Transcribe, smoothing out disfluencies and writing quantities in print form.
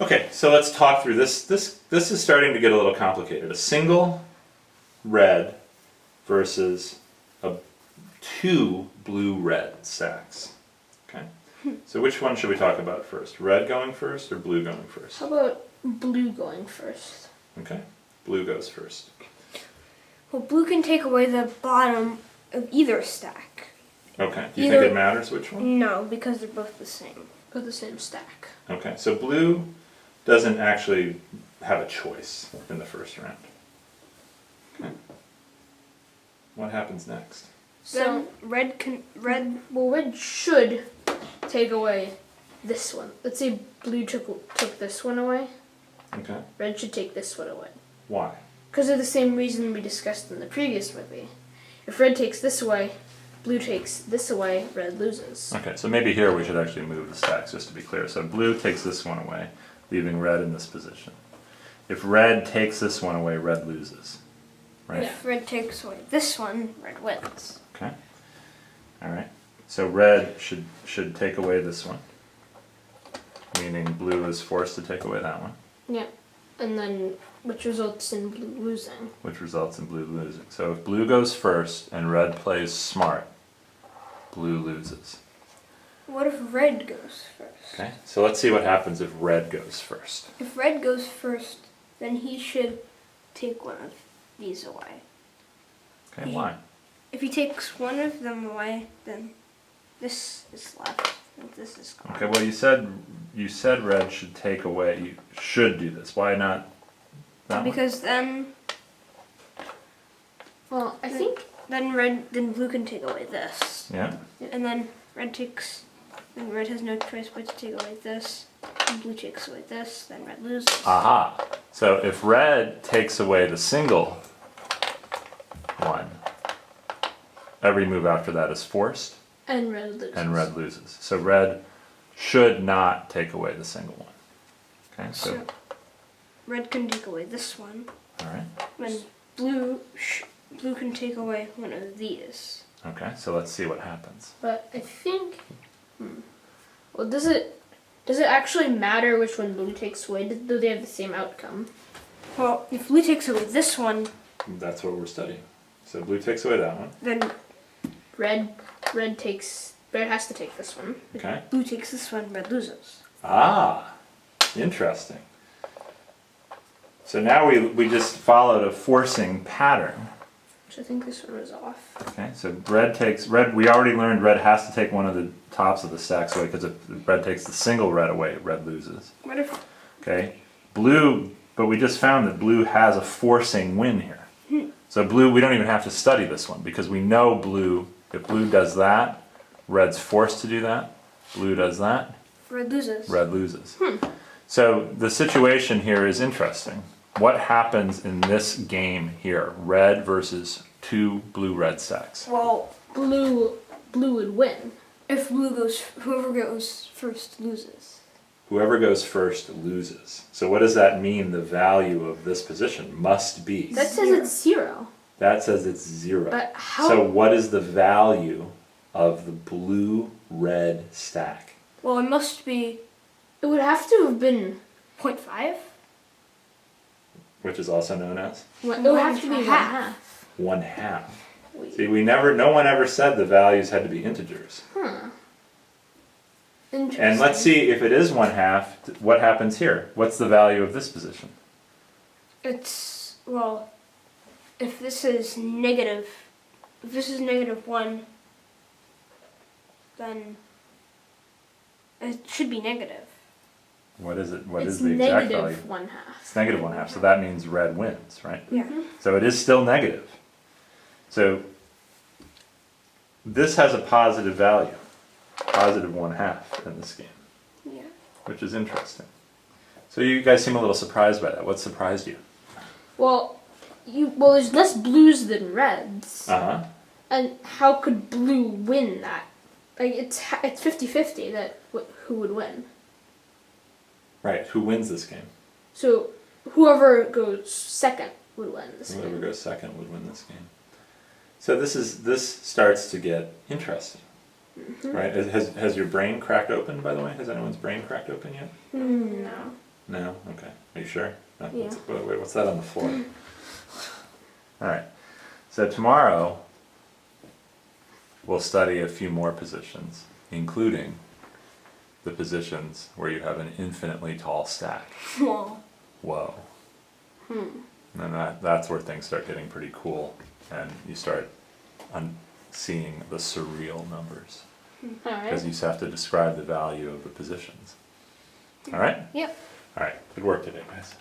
Okay, so let's talk through this. This is starting to get a little complicated. A single red versus two blue-red stacks. Okay, so which one should we talk about first? Red going first or blue going first? How about blue going first? Okay, blue goes first. Well, blue can take away the bottom of either stack. Okay, do you think it matters which one? No, because they're both the same. Both the same stack. Okay, so blue doesn't actually have a choice in the first round. Okay. What happens next? So red should take away this one. Let's say blue took this one away. Okay. Red should take this one away. Why? Because of the same reason we discussed in the previous movie. If red takes this away, blue takes this away, red loses. Okay, so maybe here we should actually move the stacks just to be clear. So blue takes this one away, leaving red in this position. If red takes this one away, red loses. Right? If red takes away this one, red wins. Okay. All right. So red should take away this one, meaning blue is forced to take away that one. Yeah. And then, which results in blue losing. Which results in blue losing. So if blue goes first and red plays smart, blue loses. What if red goes first? Okay. So let's see what happens if red goes first. If red goes first, then he should take one of these away. Okay. Why? If he takes one of them away, then this is left, and this is gone. Okay. Well, you said red should take away. You should do this. Why not? That one? Because then Well, I think then blue can take away this, Yeah. and then red has no choice but to take away this, and blue takes away this, then red loses. Aha. So if red takes away the single one, every move after that is forced, and red loses. and red loses. So red should not take away the single one. Okay. So Red can take away this one, all right. when blue can take away one of these. Okay. So let's see what happens. But I think, well, does it actually matter which one blue takes away? Do they have the same outcome? Well, if blue takes away this one, That's what we're studying. So blue takes away that one. then Red has to take this one. Okay. blue takes this one, red loses. Ah, interesting. So now we just followed a forcing pattern. Which I think this one was off. Okay, so red. We already learned red has to take one of the tops of the stacks away because if red takes the single red away, red loses. What if Okay, blue. But we just found that blue has a forcing win here. So blue, we don't even have to study this one because we know blue. If blue does that, red's forced to do that. Blue does that, red loses? red loses. So the situation here is interesting. What happens in this game here? Red versus two blue-red stacks. Well, Blue would win. if whoever goes first loses. Whoever goes first loses. So what does that mean? The value of this position must be. That says it's 0. That says it's 0. But how? So what is the value of the blue-red stack? Well, it must be It would have to have been. 0.5. Which is also known as It would have to be half. 1/2. 1/2. See, no one ever said the values had to be integers. Interesting. And let's see if it is 1/2, what happens here? What's the value of this position? It's, well, if this is negative 1, then it should be negative. What is it? What It's is the exact value? negative 1/2. It's negative 1/2, so that means red wins, right? Yeah. So it is still negative. So this has a positive value, positive 1/2 in this game, Yeah. which is interesting. So you guys seem a little surprised by that. What surprised you? Well, there's less blues than reds. Uh-huh. And how could blue win that? Like, it's 50-50 that who would win. Right, who wins this game? So whoever goes second would win this Whoever game. goes second would win this game. So this starts to get interesting, right? Has your brain cracked open, by the way? Has anyone's brain cracked open yet? No. sure? Yeah. Wait, what's that on the floor? Alright, so tomorrow we'll study a few more positions, including the positions where you have an infinitely tall stack. Whoa. Whoa. And that's where things start getting pretty cool, and you start seeing the surreal numbers. Alright. Because you just have to describe the value of the positions. Alright? Yep. Alright, good work today, guys.